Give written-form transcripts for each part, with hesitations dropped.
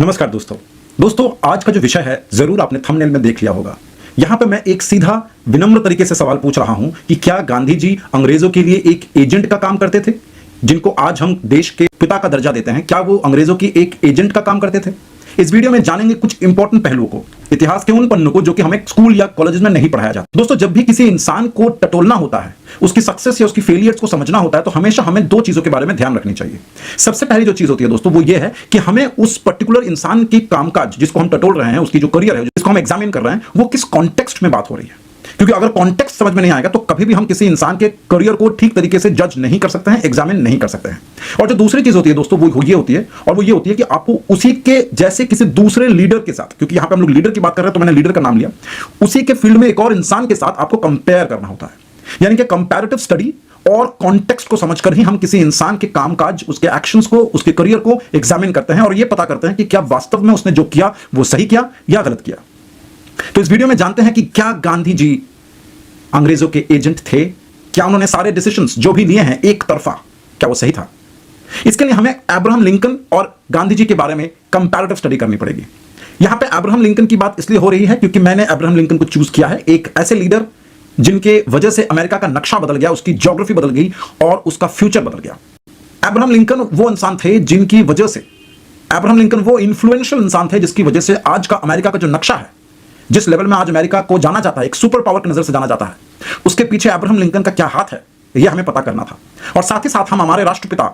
नमस्कार दोस्तों आज का जो विषय है जरूर आपने थंबनेल में देख लिया होगा। यहां पे मैं एक सीधा विनम्र तरीके से सवाल पूछ रहा हूं कि क्या गांधी जी अंग्रेजों के लिए एक एजेंट का काम करते थे, जिनको आज हम देश के पिता का दर्जा देते हैं, क्या वो अंग्रेजों की एक एजेंट का काम करते थे? इस वीडियो में जानेंगे कुछ इंपॉर्टेंट पहलुओं को, इतिहास के उन पन्नों को जो कि हमें स्कूल या कॉलेज में नहीं पढ़ाया जाता। दोस्तों, जब भी किसी इंसान को टटोलना होता है, उसकी सक्सेस या उसकी फेलियर्स को समझना होता है, तो हमेशा हमें दो चीजों के बारे में ध्यान रखनी चाहिए। सबसे पहली जो चीज होती है दोस्तों, वो ये है कि हमें उस पर्टिकुलर इंसान की कामकाज जिसको हम टटोल रहे हैं, उसकी जो करियर है, जिसको हम एग्जामिन कर रहे हैं, वो किस कॉन्टेक्स्ट में बात हो रही है। क्योंकि अगर कॉन्टेक्स्ट समझ में नहीं आएगा तो कभी भी हम किसी इंसान के करियर को ठीक तरीके से जज नहीं कर सकते हैं, एग्जामिन नहीं कर सकते हैं। और जो दूसरी चीज होती है दोस्तों, वो ये होती है कि आपको उसी के जैसे किसी दूसरे लीडर के साथ, क्योंकि यहां पे हम लोग लीडर की बात कर रहे हैं तो मैंने लीडर का नाम लिया, उसी के फील्ड में एक और इंसान के साथ आपको कंपेयर करना होता है। यानी कि कंपैरेटिव स्टडी और कॉन्टेक्स्ट को समझकर ही हम किसी इंसान के कामकाज, उसके एक्शंस को, उसके करियर को एग्जामिन करते हैं और यह पता करते हैं कि क्या वास्तव में उसने जो किया वो सही किया या गलत किया। तो इस वीडियो में जानते हैं कि क्या गांधी जी अंग्रेजों के एजेंट थे, क्या उन्होंने सारे डिसीजंस जो भी लिए हैं एक तरफा, क्या वो सही था? इसके लिए हमें अब्राहम लिंकन और गांधी जी के बारे में कंपैरेटिव स्टडी करनी पड़ेगी। यहां पे अब्राहम लिंकन की बात इसलिए हो रही है क्योंकि मैंने अब्राहम लिंकन को चूज किया है, एक ऐसे लीडर जिनके वजह से अमेरिका का नक्शा बदल गया, उसकी ज्योग्राफी बदल गई और उसका फ्यूचर बदल गया। अब्राहम लिंकन वो इंसान थे जिनकी वजह से, अब्राहम लिंकन वो इन्फ्लुएंशियल इंसान थे जिसकी वजह से आज का अमेरिका का जो नक्शा है, जिस लेवल में आज अमेरिका को जाना जाता है, एक सुपर पावर की नजर से जाना जाता है, उसके पीछे अब्राहम लिंकन का क्या हाथ है, यह हमें पता करना था। और साथ ही साथ हम हमारे राष्ट्रपिता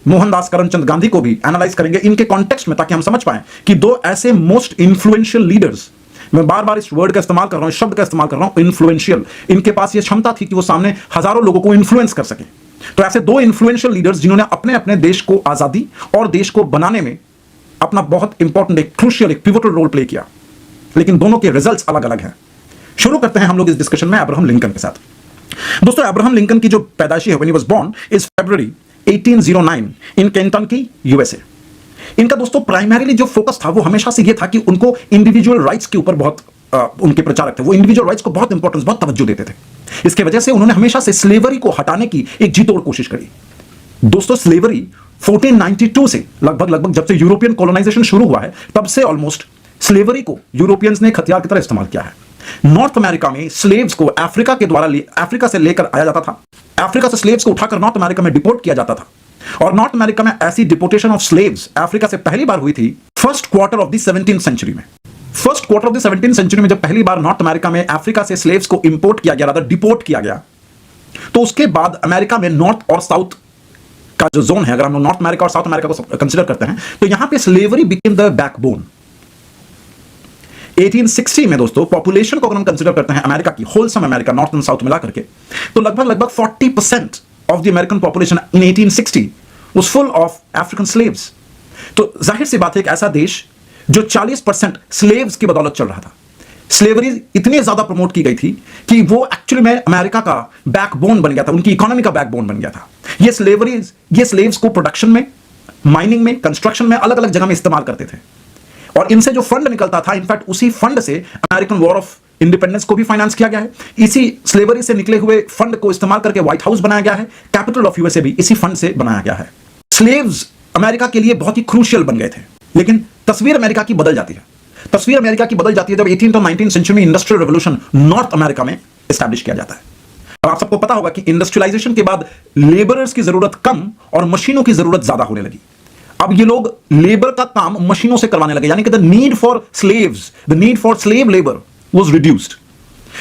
मोहनदास करमचंद गांधी को भी एनालाइज करेंगे इनके कॉन्टेक्स्ट में, ताकि हम समझ पाएं कि दो ऐसे मोस्ट इन्फ्लुएंशियल लीडर्स, मैं बार बार इस वर्ड का इस्तेमाल कर रहा हूं, शब्द का इस्तेमाल कर रहा हूं, इन्फ्लुएंशियल, इनके पास यह क्षमता थी कि वो सामने हजारों लोगों को इन्फ्लुएंस कर सके। तो ऐसे दो इन्फ्लुएंशियल लीडर्स जिन्होंने अपने अपने देश को आजादी और देश को बनाने में अपना बहुत इंपॉर्टेंट, एक क्रूशियल, एक पिवोटल रोल प्ले किया, लेकिन दोनों के रिजल्ट्स अलग अलग हैं। शुरू करते हैं हम लोग इस डिस्कशन में अब्राहम लिंकन के साथ। दोस्तों, अब्राहम लिंकन की जो पैदाइशी है, when he was born is February 1809 in Kentucky, USA. इनका दोस्तों प्राइमरीली जो फोकस था वो हमेशा से ये था कि उनको इंडिविजुअल राइट्स के ऊपर बहुत उनके प्रचारक थे, वो इंडिविजुअल राइट्स को बहुत इंपॉर्टेंस, बहुत तवज्जो देते थे। इसके वजह से उन्होंने हमेशा से स्लेवरी को हटाने की एक जी तोड़ कोशिश करी। दोस्तों, स्लेवरी 1492 से लगभग जब से यूरोपियन कॉलोनाइजेशन शुरू हुआ है, तब से ऑलमोस्ट स्लेवरी को यूरोपियंस ने एक हथियार की तरह इस्तेमाल किया है। नॉर्थ अमेरिका में स्लेव्स को अफ्रीका के द्वारा अफ्रीका से लेकर आया जाता था, अफ्रीका से स्लेव्स को उठाकर नॉर्थ अमेरिका में डिपोर्ट किया जाता था। और नॉर्थ अमेरिका में ऐसी डिपोर्टेशन ऑफ स्लेव्स अफ्रीका से पहली बार हुई थी first quarter of the 17th century में। First quarter of the 17th century में जब पहली बार नॉर्थ अमेरिका में अफ्रीका से स्लेव्स को इंपोर्ट किया गया, डिपोर्ट किया गया, तो उसके बाद अमेरिका में नॉर्थ और साउथ का जो जोन है, अगर हम नॉर्थ अमेरिका और साउथ अमेरिका को कंसिडर करते हैं, तो यहां पे स्लेवरी बिकेम द बैकबोन। 1860 में दोस्तों पॉपुलेशन को अगर हम कंसीडर करते हैं अमेरिका की, wholesome America, north and south मिला करके, तो लगभग 40% of the American population in 1860 was full of African slaves. तो जाहिर सी बात है, एक ऐसा देश जो 40% स्लेव्स की बदौलत चल रहा था। स्लेवरी इतनी ज्यादा प्रमोट की गई थी कि वो एक्चुअली में अमेरिका का बैकबोन बन गया था, उनकी इकोनॉमी का बैकबोन बन गया था। ये स्लेव्स को प्रोडक्शन में, माइनिंग में, कंस्ट्रक्शन में, अलग अलग जगह में इस्तेमाल करते थे। और इनसे जो फंड निकलता था, इनफैक्ट उसी फंड से अमेरिकन वॉर ऑफ इंडिपेंडेंस को भी फाइनेंस किया गया है। इसी स्लेवरी से निकले हुए फंड को इस्तेमाल करके व्हाइट हाउस बनाया गया है, कैपिटल ऑफ यूएसए भी इसी फंड से बनाया गया है। स्लेव्स अमेरिका के लिए बहुत ही क्रूशियल बन गए थे, लेकिन तस्वीर अमेरिका की बदल जाती है। तस्वीर अमेरिका की बदल जाती है जब 18th और 19th सेंचुरी में इंडस्ट्रियल रेवोल्यूशन नॉर्थ अमेरिका में एस्टैब्लिश किया जाता है। और आप सबको पता होगा कि इंडस्ट्रियलाइजेशन के बाद लेबरर्स की जरूरत कम और मशीनों की जरूरत ज्यादा होने लगी। अब ये लोग लेबर का काम मशीनों से करवाने लगे, यानी कि the need for slave labour was reduced.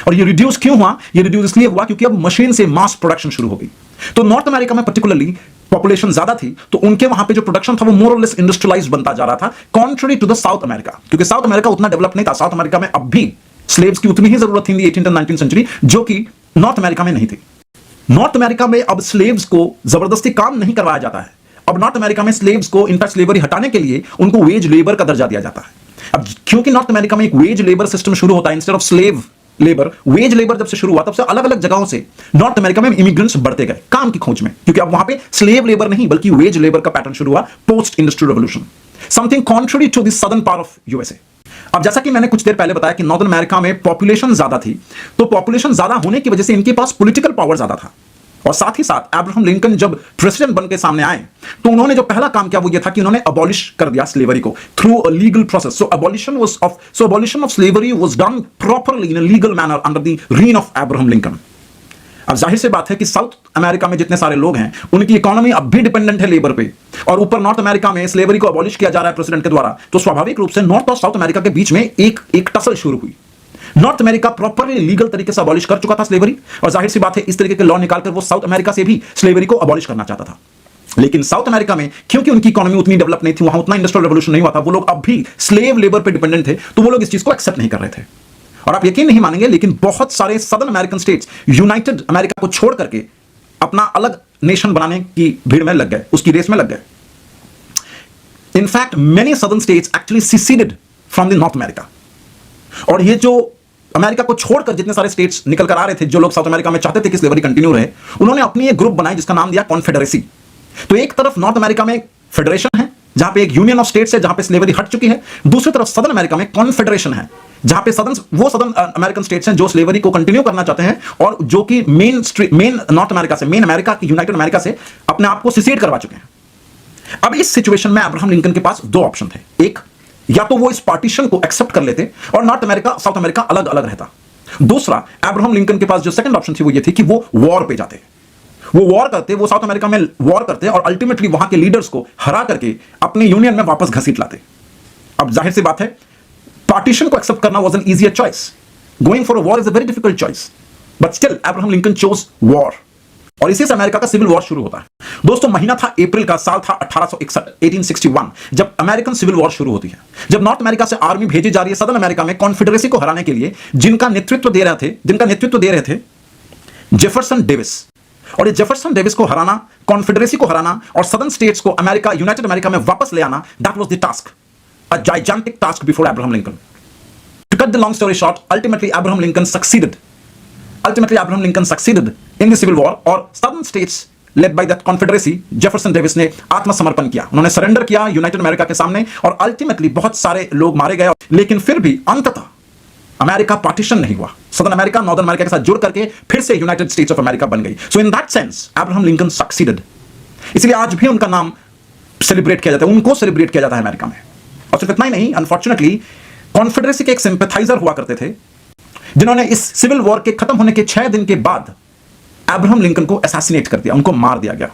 और ये रिड्यूस क्यों हुआ? ये रिड्यूस इसलिए हुआ क्योंकि अब मशीन से मास प्रोडक्शन शुरू हो गई। तो नॉर्थ अमेरिका में पर्टिकुलरली पॉपुलेशन ज्यादा थी, तो उनके वहां पे जो प्रोडक्शन था वो मोर और लेस इंडस्ट्रियलाइज्ड बनता जा रहा था, contrary to the South America, क्योंकि साउथ अमेरिका उतना डेवलप नहीं था। साउथ अमेरिका में अब भी स्लेव्स की उतनी ही जरूरत थी 18th और 19th सेंचुरी, जो कि नॉर्थ अमेरिका में नहीं थी। नॉर्थ अमेरिका में अब स्लेव्स को जबरदस्ती काम नहीं करवाया जाता है। अब नॉर्थ अमेरिका में स्लेव्स को, इनफैक्ट स्लेवरी हटाने के लिए उनको वेज लेबर का दर्जा दिया जाता है। अब क्योंकि नॉर्थ अमेरिका में एक वेज लेबर सिस्टम शुरू होता है instead of slave labour, veg labour जब से शुरू हुआ तब से अलग अलग जगहों से नॉर्थ अमेरिका में इमिग्रेंट्स बढ़ते गए काम की खोज में, क्योंकि अब वहां पे स्लेव लेबर नहीं बल्कि वेज लेबर का पैटर्न शुरू हुआ post industrial revolution, something contrary to the southern part of USA. अब जैसा कि मैंने कुछ देर पहले बताया कि नॉर्दर्न अमेरिका में पॉपुलेशन ज्यादा थी, तो पॉपुलेशन ज्यादा होने की वजह से इनके पास पॉलिटिकल पावर ज्यादा था। और साथ ही साथ अब्राहम लिंकन जब प्रेसिडेंट बनकर सामने आए तो उन्होंने जो पहला काम किया वो ये था कि उन्होंने अबॉलिश कर दिया स्लेवरी को through a legal process. So abolition of slavery was done properly in a legal manner under the reign of Abraham Lincoln. अब जाहिर सी बात है कि साउथ अमेरिका में जितने सारे लोग हैं उनकी इकोनॉमी अब भी डिपेंडेंट है लेबर पे, और ऊपर नॉर्थ अमेरिका में स्लेवरी को अबॉलिश किया जा रहा है प्रेसिडेंट के द्वारा, तो स्वाभाविक रूप से नॉर्थ और साउथ अमेरिका के बीच में एक टसल शुरू हुई. नॉर्थ अमेरिका प्रॉपरली लीगल तरीके से अबॉलिश कर चुका था स्लेवरी, और जाहिर सी बात है इस तरीके के लॉ निकालकर वो साउथ अमेरिका से भी स्लेवरी को अबॉलिश करना चाहता था. लेकिन साउथ अमेरिका में क्योंकि उनकी इकोनॉमी उतनी डेवलप नहीं थी, वहां उतना इंडस्ट्रियल रेवोल्यूशन नहीं हुआ था, वो लोग अब भी स्लेव लेबर पे डिपेंडेंट थे, तो वो लोग इस चीज को एक्सेप्ट नहीं कर रहे थे. और आप यकीन नहीं मानेंगे लेकिन बहुत सारे southern American states United America को छोड़ करके अपना अलग नेशन बनाने की भीड़ में लग गए, उसकी रेस में लग गए. In fact many southern states actually seceded from the north America. और ये जो अमेरिका को छोड़कर जितने सारे स्टेट्स निकल कर आ रहे थे, जो लोग साउथ अमेरिका में चाहते थे कि स्लेवरी कंटिन्यू रहे, उन्होंने अपनी एक ग्रुप बनाई जिसका नाम दिया कॉन्फेडरेसी. तो एक तरफ नॉर्थ अमेरिका में फेडरेशन है जहां पे एक यूनियन ऑफ स्टेट्स है जहां पे स्लेवरी हट चुकी है, दूसरी तरफ सदर्न अमेरिका में कॉन्फेडरेशन है जहां पे सदर्न अमेरिकन स्टेट्स हैं जो स्लेवरी को कंटिन्यू करना चाहते हैं और जो कि मेन नॉर्थ अमेरिका से, मेन अमेरिका की यूनाइटेड अमेरिका से अपने आप को सिसेड करवा चुके हैं. अब इस सिचुएशन में अब्राहम लिंकन के पास दो ऑप्शन थे. एक, या तो वो इस पार्टीशन को एक्सेप्ट कर लेते और नॉर्थ अमेरिका साउथ अमेरिका अलग अलग रहता. दूसरा, अब्राहम लिंकन के पास जो सेकंड ऑप्शन थी वो ये थी कि वो वॉर पे जाते, वो वॉर करते, वो साउथ अमेरिका में वॉर करते और अल्टीमेटली वहां के लीडर्स को हरा करके अपने यूनियन में वापस घसीट लाते. अब जाहिर सी बात है पार्टीशन को एक्सेप्ट करना was an easier choice, going for a war is a very difficult choice, but still Abraham Lincoln chose war. और इसी से अमेरिका का सिविल वॉर शुरू होता है. दोस्तों महीना था अप्रैल का, साल था 1861 जब अमेरिकन सिविल वॉर शुरू होती है, जब नॉर्थ अमेरिका से आर्मी भेजी जा रही है सदर्न अमेरिका में कॉन्फेडरेसी को हराने के लिए, जिनका नेतृत्व दे रहे थे जेफरसन डेविस. और ये जेफरसन डेविस को हराना, कॉन्फेडरेसी को हराना और सदर्न स्टेट्स को अमेरिका, यूनाइटेड अमेरिका में वापस ले आना, that was the task, a gigantic task before Abraham Lincoln. To cut the long story short, ultimately Abraham Lincoln succeeded in the Civil War, और Southern states led by that Confederacy, Jefferson Davis ने आत्मसमर्पण किया, उन्होंने surrender किया United America के सामने, और ultimately बहुत सारे लोग मारे गए. लेकिन फिर भी अंततः अमेरिका पार्टीशन नहीं हुआ, सदर्न अमेरिका नॉर्दर्न अमेरिका के साथ जुड़ करके फिर से यूनाइटेड स्टेट्स ऑफ अमेरिका बन गई. So in that sense Abraham Lincoln succeeded. इसलिए आज भी उनका नाम सेलिब्रेट किया जाता है, उनको सेलिब्रेट किया जाता है अमेरिका में. और सिर्फ इतना ही नहीं, अनफॉर्चुनेटली कॉन्फेडरेसी के एक सिंपैथाइजर हुआ करते थे जिन्होंने इस सिविल वॉर के खत्म होने के 6 दिन के बाद अब्राहम लिंकन को असैसिनेट कर दिया, उनको मार दिया गया.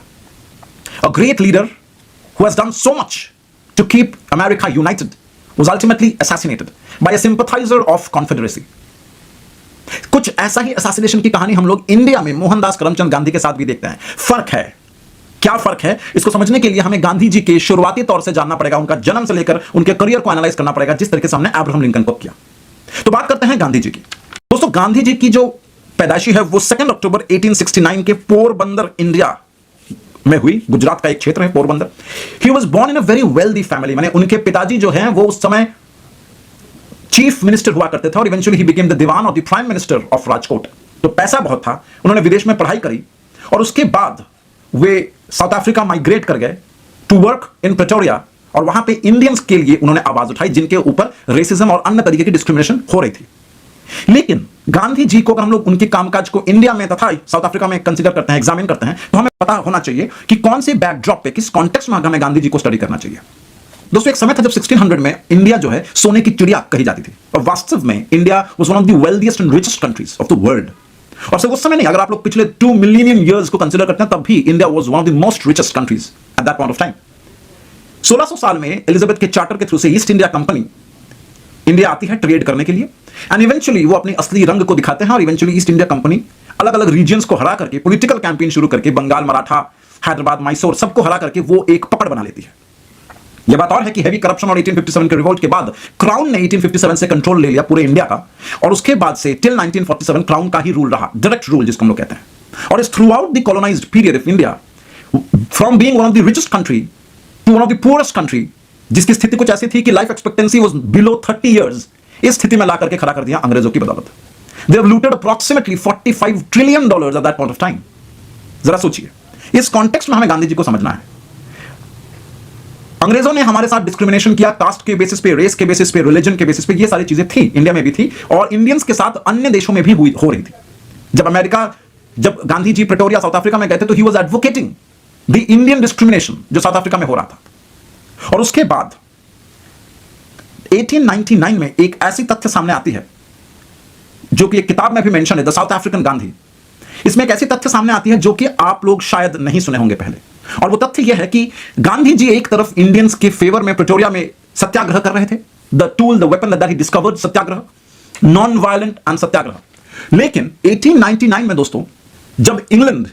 A great leader who has done so much to keep America united was ultimately assassinated by a sympathizer of Confederacy. कुछ ऐसा ही असैसिनेशन की कहानी हम लोग इंडिया में मोहनदास करमचंद गांधी के साथ भी देखते हैं. फर्क है, क्या फर्क है, इसको समझने के लिए हमें गांधी जी के शुरुआती तौर से जानना पड़ेगा, उनका जन्म से लेकर उनके करियर को एनालाइज करना पड़ेगा, जिस तरीके से हमने अब्राहम लिंकन को किया. तो बात करते हैं गांधी जी की. दोस्तों गांधी जी की जो पैदाइशी है वो 2 अक्टूबर 1869 के पोरबंदर इंडिया में हुई. गुजरात का एक क्षेत्र है Porbandar. He was born in a very wealthy family, माने उनके पिताजी जो हैं वो उस समय चीफ मिनिस्टर हुआ करते थे और eventually he became the Diwan of the prime minister of Rajkot. तो पैसा बहुत था, उन्होंने विदेश में पढ़ाई करी और उसके बाद वे साउथ अफ्रीका माइग्रेट कर गए टू वर्क इन प्रेटोरिया, और वहां पे इंडियंस के लिए उन्होंने आवाज उठाई जिनके ऊपर रेसिज्म और अन्य तरीके की डिस्क्रिमिनेशन हो रही थी. लेकिन गांधी जी को अगर हम लोग उनके कामकाज को इंडिया में तथा साउथ अफ्रीका में कंसीडर करते हैं, एग्जामिन करते हैं, तो हमें पता होना चाहिए कि कौन से बैकड्रॉप पे, किस कॉन्टेक्स्ट में हमें गांधी जी को स्टडी करना चाहिए. दोस्तों एक समय था जब 1600 में इंडिया जो है सोने की चिड़िया कही जाती थी, और वास्तव में India was one of the wealthiest and richest countries of the world. और सिर्फ उस समय नहीं, अगर आप लोग पिछले 2 मिलियन ईयर्स को कंसीडर करते हैं तब भी India was one of the most richest countries at that point of time. 1600 साल में एलिजाबेथ के चार्टर के थ्रू से ईस्ट इंडिया कंपनी इंडिया आती है ट्रेड करने के लिए, एंड इवेंचुअली वो अपने असली रंग को दिखाते हैं, और इवेंचुअली ईस्ट इंडिया कंपनी अलग अलग रीजन्स को हरा करके पॉलिटिकल कैंपेन शुरू करके बंगाल, मराठा, हैदराबाद, मैसूर सबको हरा करके वो एक पकड़ बना लेती है. यह बात और है कि हैवी करप्शन और 1857 के रिवोल्ट के बाद क्राउन ने 1857 से कंट्रोल ले लिया पूरे इंडिया का, और उसके बाद से टिल 1947 क्राउन का ही रूल रहा, डायरेक्ट रूल जिसको हम लोग कहते हैं. और इस throughout the colonized period of India, from being one of the richest country to one of the poorest country, जिसकी स्थिति कुछ ऐसी थी कि life expectancy was below 30 years, इस स्थिति में ला करके खड़ा कर दिया अंग्रेजों की बदौलत. They have looted approximately $45 trillion at that point of time. जरा सोचिए, इस कॉन्टेक्स्ट में हमें गांधी जी को समझना है. अंग्रेजों ने हमारे साथ डिस्क्रिमिनेशन किया, कास्ट के बेसिस पे, रेस के बेसिस पे, रिलीजन के बेसिस पे, ये सारी चीजें थी, इंडिया में भी थी और इंडियंस के साथ अन्य देशों में भी हो रही थी. जब अमेरिका जब Gandhi ji Pretoria south Africa में गए थे तो he was advocating the Indian discrimination जो साउथ अफ्रीका में हो रहा था। और उसके बाद 1899 में एक ऐसी तथ्य सामने आती है जो कि एक किताब में भी मेंशन है, द साउथ अफ्रीकन गांधी। इसमें एक ऐसी तथ्य सामने आती है जो कि आप लोग शायद नहीं सुने होंगे पहले, और वो तथ्य यह है कि गांधी जी एक तरफ इंडियंस के फेवर में प्रिटोरिया में सत्याग्रह कर रहे थे, the tool the weapon that he discovered, satyagraha, non violent and satyagraha. लेकिन 1899 में दोस्तों जब इंग्लैंड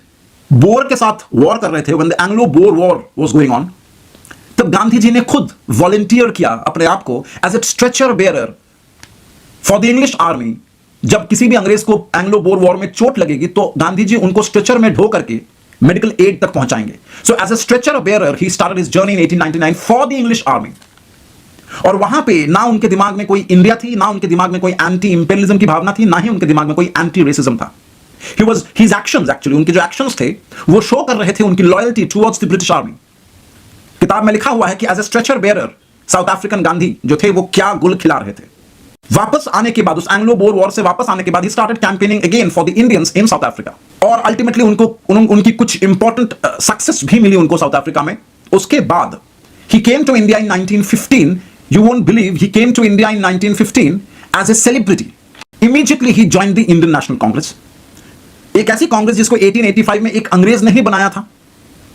बोर के साथ वॉर कर रहे थे, when the Anglo bore war was going on, तब गांधी जी ने खुद वॉलंटियर किया अपने आप को as a stretcher bearer for the English army. जब किसी भी अंग्रेज को एंग्लो बोर वॉर में चोट लगेगी तो गांधी जी उनको स्ट्रेचर में ढो करके मेडिकल एड तक पहुंचाएंगे। So as a stretcher bearer he started his journey in 1899 for the English army. और वहां पे ना उनके दिमाग में कोई इंडिया थी, ना उनके दिमाग में कोई एंटी इंपेरियलिज्म की भावना थी, ना ही उनके दिमाग में कोई एंटी रेसिज्म था। His actions actually, उनके जो एक्शंस थे वो शो कर रहे थे उनकी loyalty towards the British army. किताब में लिखा हुआ है कि as a stretcher bearer South African Gandhi जो थे वो क्या गुल खिला रहे थे। वापस आने के बाद, उस एंग्लो बोर वॉर से वापस आने के बाद, he started campaigning again for the Indians in south Africa. और अल्टीमेटली उनकी कुछ इंपॉर्टेंट सक्सेस भी मिली उनको साउथ अफ्रीका में। उसके बाद ही came to India in 1915। You won't believe, he came to India in 1915 as a celebrity. Immediately he joined the Indian National Congress, एक ऐसी कांग्रेस जिसको 1885 में एक अंग्रेज ने ही बनाया था।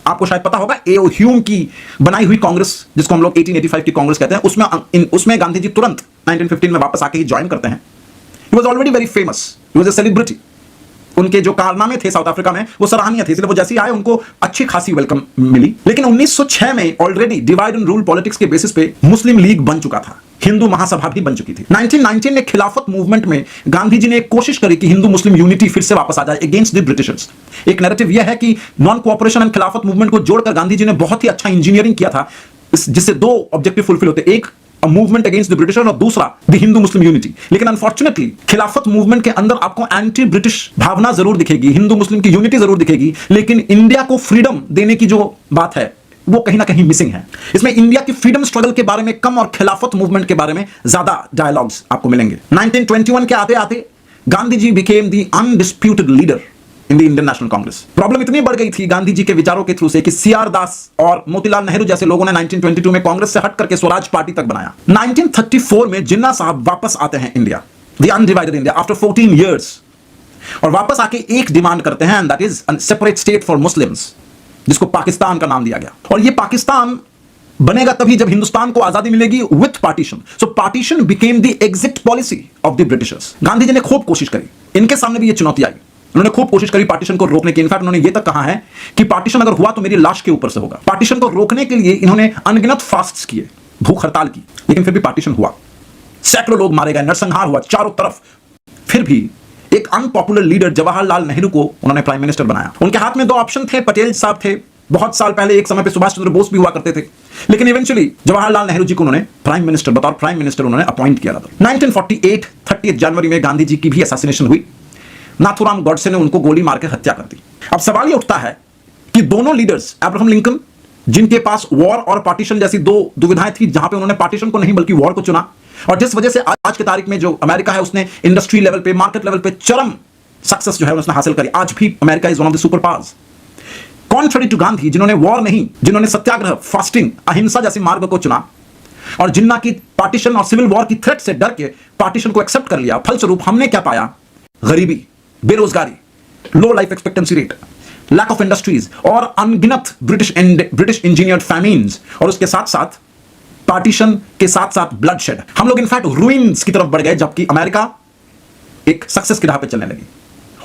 आपको शायद पता होगा, ए ह्यूम की बनाई हुई कांग्रेस, जिसको हम लोग 1885 की कांग्रेस कहते हैं, उसमें गांधी जी तुरंत 1915 में वापस आके ही ज्वाइन करते हैं। He was already very famous, he was a celebrity. उनके जो कारनामे थे साउथ अफ्रीका में वो सराहनीय थे, इसलिए वो जैसे ही आए उनको अच्छी खासी वेलकम मिली। लेकिन 1906 में already divide and rule politics के बेसिस पे मुस्लिम लीग बन चुका था, हिंदू महासभा भी बन चुकी थी। 1919 में खिलाफत मूवमेंट में गांधी जी ने एक कोशिश करी कि हिंदू मुस्लिम यूनिटी फिर से वापस आ जाए अगेंस्ट द ब्रिटिशर्स। एक नैरेटिव यह है कि नॉन कोऑपरेशन एंड खिलाफत मूवमेंट को जोड़कर गांधी जी ने बहुत ही अच्छा इंजीनियरिंग किया था, जिससे दो ऑब्जेक्टिव फुलफिल होते, एक मूवमेंट अगेंस्ट द ब्रिटिशर और दूसरा द हिंदू मुस्लिम यूनिटी। लेकिन अनफॉर्चुनेटली खिलाफत मूवमेंट के अंदर आपको एंटी ब्रिटिश भावना जरूर दिखेगी, हिंदू मुस्लिम की यूनिटी जरूर दिखेगी, लेकिन इंडिया को फ्रीडम देने की जो बात है वो कहीं ना कहीं मिसिंग है। इसमें इंडिया की फ्रीडम स्ट्रगल के बारे में कम और खिलाफत मूवमेंट के बारे में ज्यादा डायलॉग्स आपको मिलेंगे। 1921 के आते आते Gandhi ji became the undisputed leader in the Indian National Congress. Problem इतनी बढ़ गई थी गांधी जी के विचारों के थ्रू से कि सीआर दास और मोतीलाल नेहरू जैसे लोगों ने 1922 में कांग्रेस से हट करके स्वराज पार्टी तक बनाया। 1934 में जिन्ना साहब वापस आते हैं India, the undivided India, after 14 years, और वापस आके एक डिमांड करते हैं, that is a separate state for Muslims, जिसको पाकिस्तान का नाम दिया गया। और ये पाकिस्तान बनेगा तभी जब हिंदुस्तान को आजादी मिलेगी with partition. So partition became the exit policy of the Britishers. Gandhi ji ने खूब कोशिश करी, इनके सामने भी ये चुनौती आई, उन्होंने खूब कोशिश करी पार्टीशन को रोकने की। इनफैक्ट उन्होंने ये तक कहा है कि पार्टीशन अगर हुआ तो मेरी लाश के ऊपर से होगा। पार्टीशन को रोकने के लिए इन्होंने अनगिनत फास्ट्स किए, भूख हड़ताल की, लेकिन फिर भी पार्टीशन हुआ। सैकड़ों लोग मारे गए, नरसंहार हुआ चारों तरफ। फिर भी एक अनपॉपुलर लीडर जवाहरलाल नेहरू को उन्होंने प्राइम मिनिस्टर बनाया। उनके हाथ में दो ऑप्शन थे, पटेल साहब थे, बहुत साल पहले एक समय पे सुभाष चंद्र बोस भी हुआ करते थे, लेकिन इवेंचुअली जवाहरलाल नेहरू जी को उन्होंने प्राइम मिनिस्टर, बतौर प्राइम मिनिस्टर उन्होंने अपॉइंट किया था। 1948 30 जनवरी में गांधी जी की भी असैसिनेशन हुई। नाथुराम गॉडसे ने उनको गोली मार के हत्या कर दी। अब सवाल ये उठता है कि दोनों लीडर्स, अब्राहम लिंकन जिनके पास वॉर और पार्टीशन जैसी दो दुविधाएं थी, जहां पे उन्होंने पार्टीशन को नहीं बल्कि वॉर को चुना, और जिस वजह से आज की तारीख में जो अमेरिका है उसने इंडस्ट्री लेवल पे, मार्केट लेवल पे चरम सक्सेस जो है उसने हासिल करी। आज भी America is one of the super powers. Contrary to Gandhi, जिन्होंने वॉर नहीं, जिन्होंने सत्याग्रह, फास्टिंग, अहिंसा जैसी मार्ग को चुना, और जिन्ना की पार्टीशन और सिविल वॉर की थ्रेट से डर के पार्टीशन को एक्सेप्ट कर लिया। फलस्वरूप हमने क्या पाया? गरीबी, बेरोजगारी, low life expectancy rate, lack of industries और अनगिनत ब्रिटिश इंजीनियर्ड फैमिन्स, और उसके साथ साथ पार्टीशन के साथ साथ ब्लडशेड। हम लोग इनफैक्ट रूइंस की तरफ बढ़ गए, जबकि अमेरिका एक सक्सेस की राह पे चलने लगी।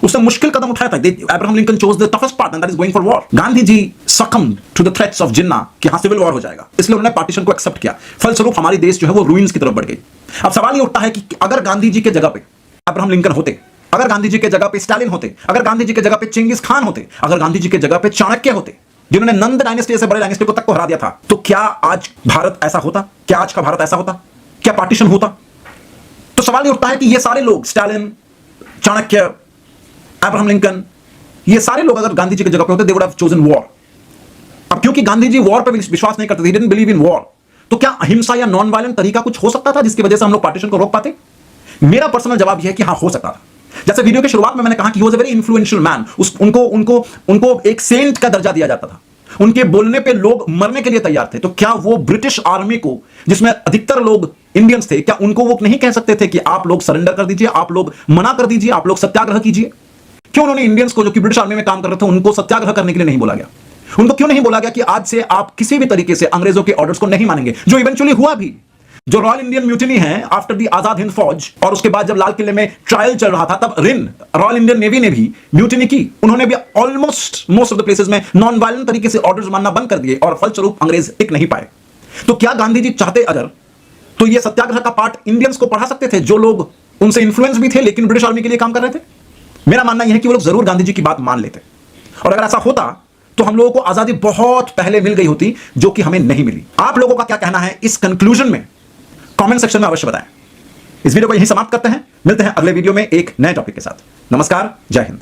उसने मुश्किल कदम उठाया था। Abraham Lincoln chose the toughest part and that is going for war. Gandhi ji succumbed to the threats of Jinnah कि हां सिविल वॉर हो जाएगा, इसलिए उन्होंने पार्टीशन को एक्सेप्ट किया। फलस्वरूप हमारी देश जो है वो रूइंस की तरफ बढ़ गई। अब सवाल ये उठता है कि अगर गांधी जी के जगह पे अब्राहम लिंकन होते, अगर गांधी जी के जगह पे स्टालिन होते, अगर गांधी जी के जगह पे चेंगिस खान होते, अगर गांधी जी के जगह पे चाणक्य होते, जिन्होंने नंद डायनेस्टी से बड़े डायनेस्टी को तक को हरा दिया था, तो क्या आज भारत ऐसा होता? क्या आज का भारत ऐसा होता? क्या पार्टीशन होता? तो सवाल ये उठता है कि ये सारे लोग, स्टालिन, चाणक्य, अब्राहम लिंकन, ये सारे लोग अगर गांधी जी की जगह पे होते, they would have chosen war. अब क्योंकि गांधी जी वॉर पे विश्वास नहीं करते थे, he didn't believe in war, तो क्या अहिंसा या नॉन वायलेंट तरीका कुछ हो सकता था जिसकी वजह से हम लोग पार्टीशन को रोक पाते? मेरा पर्सनल जवाब यह है कि हां, हो सकता था। जैसे वीडियो के शुरुआत में मैंने कहा कि he was a very influential man, उनको उनको उनको एक सेंट का दर्जा दिया जाता था, उनके बोलने पे लोग मरने के लिए तैयार थे। तो क्या वो ब्रिटिश आर्मी को, जिसमें अधिकतर लोग इंडियंस थे, क्या उनको वो नहीं कह सकते थे कि आप लोग सरेंडर कर दीजिए, आप लोग मना कर दीजिए, आप लोग सत्याग्रह कीजिए? क्यों उन्होंने इंडियंस को, जो कि ब्रिटिश आर्मी में काम कर रहे थे, उनको सत्याग्रह करने के लिए नहीं बोला गया? उनको क्यों नहीं बोला गया कि आज से आप किसी भी तरीके से अंग्रेजों के ऑर्डर्स को नहीं मानेंगे, जो इवेंचुअली हुआ भी? जो रॉयल इंडियन म्यूटिनी है आफ्टर दी आजाद हिंद फौज, और उसके बाद जब लाल किले में ट्रायल चल रहा था, तब रॉयल इंडियन नेवी ने भी म्यूटिनी की। उन्होंने भी almost most of the places में नॉन वायलेंट तरीके से ऑर्डर्स मानना बंद कर दिए, और फलस्वरूप अंग्रेज टिक नहीं पाए। तो क्या गांधी जी चाहते अगर, तो ये सत्याग्रह का पार्ट इंडियंस को पढ़ा सकते थे, जो लोग उनसे इन्फ्लुएंस भी थे लेकिन ब्रिटिश आर्मी के लिए काम कर रहे थे? मेरा मानना यह है कि वो लोग जरूर गांधी जी की बात मान लेते, और अगर ऐसा होता तो हम लोगों को आजादी बहुत पहले मिल गई होती, जो कि हमें नहीं मिली। आप लोगों का क्या कहना है इस कंक्लूजन में? कमेंट सेक्शन में अवश्य बताएं। इस वीडियो को यहीं समाप्त करते हैं, मिलते हैं अगले वीडियो में एक नए टॉपिक के साथ। नमस्कार, जय हिंद।